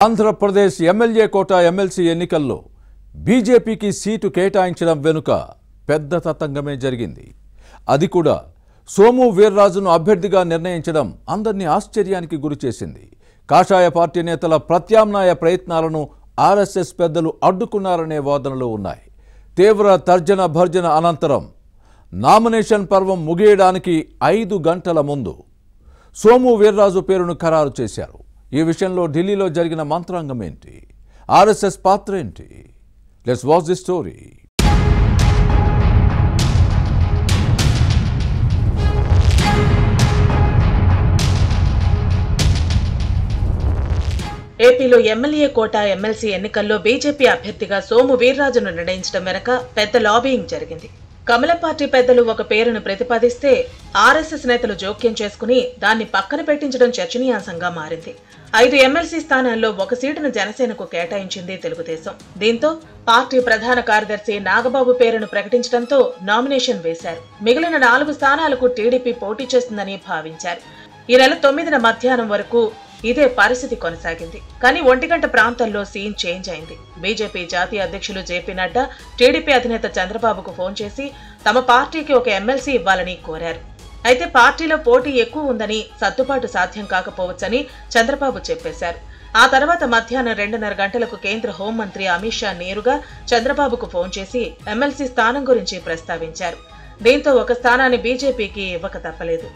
Andhra Pradesh MLA కోట MLC ఎన్నికల్లో బీజేపీకి seat కేటాయించడం వెనుక పెద్ద తతంగమే జరిగింది. అది కూడా సోము వీర్రాజును అభ్యర్థిగా నిర్ణయించడం అందరినీ ఆశ్చర్యానికి గురిచేసింది. కాషాయ పార్టీ నేతల ప్రత్యామ్నాయ ప్రయత్నాలను ఆర్ఎస్ఎస్ పెద్దలు అడ్డుకున్నారనే వాదనలు ఉన్నాయి. తీవ్ర తర్జన భర్జన అనంతరం నామినేషన్ పర్వం ముగియడానికి 5 గంటల ముందు సోము వీర్రాజు పేరును ఖరారు చేశారు. ఈ విషయంలో ఢిల్లీలో జరిగిన మంత్రాంగం ఏంటి, ఆర్ఎస్ఎస్ పాత్ర ఏంటి? Let's watch the story. ఏపీలో ఎమ్మెల్యే కోట ఎమ్మెల్సీ ఎన్నికల్లో బీజేపీ అభ్యర్థిగా సోము వీర్రాజును నిర్ణయించడం వెనక పెద్ద లాబియింగ్ జరిగింది. కమలం పార్టీ పెద్దలు ఒక పేరును ప్రతిపాదిస్తే ఆర్ఎస్ఎస్ నేతలు జోక్యం చేసుకుని దాన్ని పక్కన పెట్టించడం చర్చనీయాంశంగా మారింది. 5 ఎమ్మెల్సీ స్థానాల్లో 1 సీటును జనసేనకు కేటాయించింది తెలుగుదేశం. దీంతో పార్టీ ప్రధాన కార్యదర్శి నాగబాబు పేరును ప్రకటించడంతో నామినేషన్ వేశారు. మిగిలిన 4 స్థానాలకు టీడీపీ పోటీ చేస్తుందని భావించారు. ఈ నెల 9న మధ్యాహ్నం వరకు ఇదే పరిస్థితి కొనసాగింది. కానీ 1 గంట ప్రాంతంలో సీన్ చేంజ్ అయింది. బీజేపీ జాతీయ అధ్యక్షులు జేపీ నడ్డా టీడీపీ అధినేత చంద్రబాబుకు ఫోన్ చేసి తమ పార్టీకి ఒక ఎమ్మెల్సీ ఇవ్వాలని కోరారు. అయితే పార్టీలో పోటీ ఎక్కువ ఉందని సర్దుబాటు సాధ్యం కాకపోవచ్చని చంద్రబాబు చెప్పేశారు. ఆ తర్వాత మధ్యాహ్నం 2:30 గంటలకు కేంద్ర హోంమంత్రి అమిత్ షా నేరుగా చంద్రబాబుకు ఫోన్ చేసి ఎమ్మెల్సీ స్థానం గురించి ప్రస్తావించారు. దీంతో ఒక స్థానాన్ని బీజేపీకి ఇవ్వక తప్పలేదు.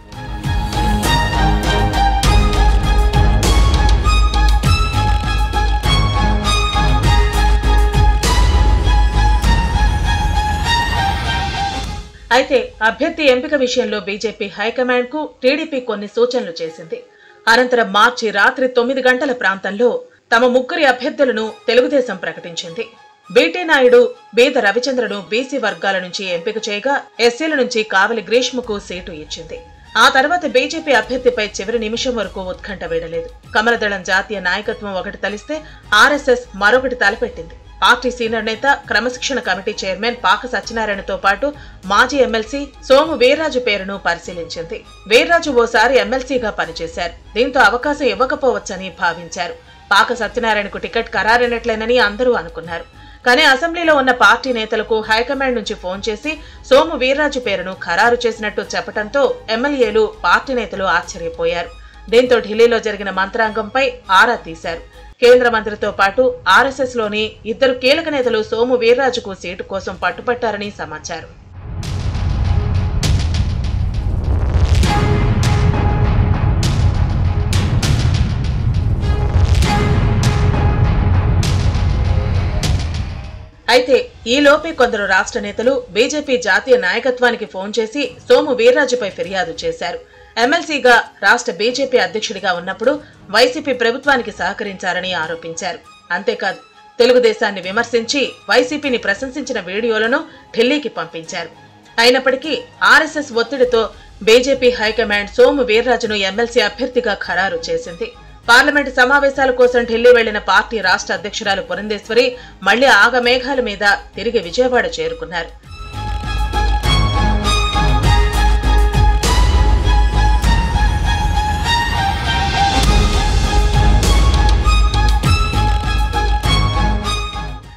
అయితే అభ్యర్థి ఎంపిక విషయంలో బీజేపీ హైకమాండ్ కు టీడీపీ కొన్ని సూచనలు చేసింది. అనంతరం మార్చి రాత్రి 9 గంటల ప్రాంతంలో తమ 3 అభ్యర్థులను తెలుగుదేశం ప్రకటించింది. బీటీ నాయుడు, బీద రవిచంద్రను బీసీ వర్గాల నుంచి ఎంపిక చేయగా ఎస్సీల నుంచి కావలి గ్రీష్మకు సీటు ఇచ్చింది. ఆ తర్వాత బీజేపీ అభ్యర్థిపై చివరి నిమిషం వరకు ఉత్కంఠ వీడలేదు. కమలదళం జాతీయ నాయకత్వం ఒకటి తలిస్తే ఆర్ఎస్ఎస్ మరొకటి తలపెట్టింది. పార్టీ సీనియర్ నేత, క్రమశిక్షణ కమిటీ చైర్మన్ పాక సత్యనారాయణతో పాటు మాజీ ఎమ్మెల్సీ సోము వీర్రాజు పేరును పరిశీలించింది. వీర్రాజు ఓసారి ఎమ్మెల్సీగా పనిచేశారు. దీంతో అవకాశం ఇవ్వకపోవచ్చని భావించారు. పాక సత్యనారాయణకు టికెట్ ఖరారైనట్లేనని అందరూ అనుకున్నారు. కానీ అసెంబ్లీలో ఉన్న పార్టీ నేతలకు హైకమాండ్ నుంచి ఫోన్ చేసి సోము వీర్రాజు పేరును ఖరారు చేసినట్టు చెప్పడంతో ఎమ్మెల్యేలు, పార్టీ నేతలు ఆశ్చర్యపోయారు. దీంతో ఢిల్లీలో జరిగిన మంత్రాంగంపై ఆరా తీశారు. కేంద్ర మంత్రితో పాటు ఆర్ఎస్ఎస్ లోని 2 కీలక నేతలు సోము వీర్రాజుకు సీటు కోసం పట్టుపట్టారని సమాచారం. అయితే ఈలోపే కొందరు రాష్ట్ర నేతలు బీజేపీ జాతీయ నాయకత్వానికి ఫోన్ చేసి సోము వీర్రాజుపై ఫిర్యాదు చేశారు. ఎమ్మెల్సీగా రాష్ట్ర బీజేపీ అధ్యక్షుడిగా ఉన్నప్పుడు వైసీపీ ప్రభుత్వానికి సహకరించారని ఆరోపించారు. అంతేకాదు తెలుగుదేశాన్ని విమర్శించి వైసీపీని ప్రశంసించిన వీడియోలను ఢిల్లీకి పంపించారు. అయినప్పటికీ ఆర్ఎస్ఎస్ ఒత్తిడితో బీజేపీ హైకమాండ్ సోము వీర్రాజును ఎమ్మెల్సీ అభ్యర్థిగా ఖరారు చేసింది. పార్లమెంటు సమావేశాల కోసం ఢిల్లీ వెళ్లిన పార్టీ రాష్ట్ర అధ్యక్షురాలు పురంధేశ్వరి మళ్లీ ఆగమేఘాల మీద తిరిగి విజయవాడ చేరుకున్నారు.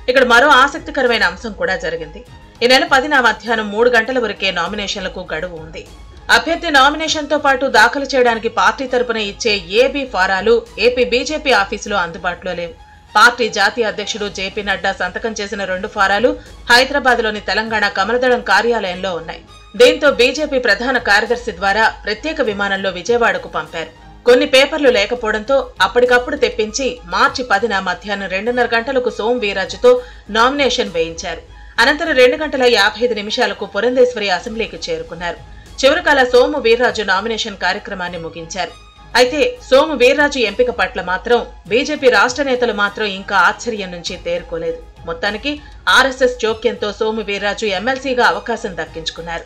ఇక్కడ మరో ఆసక్తికరమైన అంశం కూడా జరిగింది. ఈ నెల 10న మధ్యాహ్నం 3 గంటల వరకే నామినేషన్లకు గడువు ఉంది. అభ్యర్థి నామినేషన్ తో పాటు దాఖలు చేయడానికి పార్టీ తరపున ఇచ్చే ఏబీ ఫారాలు ఏపీ బీజేపీ ఆఫీసులో అందుబాటులో లేవు. పార్టీ జాతీయ అధ్యక్షుడు జేపీ నడ్డా సంతకం చేసిన 2 ఫారాలు హైదరాబాద్ లోని తెలంగాణ కమలదళం కార్యాలయంలో ఉన్నాయి. దీంతో బీజేపీ ప్రధాన కార్యదర్శి ద్వారా ప్రత్యేక విమానంలో విజయవాడకు పంపారు. కొన్ని పేపర్లు లేకపోవడంతో అప్పటికప్పుడు తెప్పించి మార్చి 10న మధ్యాహ్నం 2:30 గంటలకు సోము వీర్రాజుతో నామినేషన్ వేయించారు. అనంతరం 2 గంటల 55 నిమిషాలకు పురంధేశ్వరి అసెంబ్లీకి చేరుకున్నారు. చివరికాల సోము వీర్రాజు నామినేషన్ కార్యక్రమాన్ని ముగించారు. అయితే సోము వీర్రాజు ఎంపిక పట్ల మాత్రం బీజేపీ రాష్ట్ర నేతలు మాత్రం ఇంకా ఆశ్చర్యం నుంచి తేరుకోలేదు. మొత్తానికి ఆర్ఎస్ఎస్ జోక్యంతో సోము వీర్రాజు ఎమ్మెల్సీగా అవకాశం దక్కించుకున్నారు.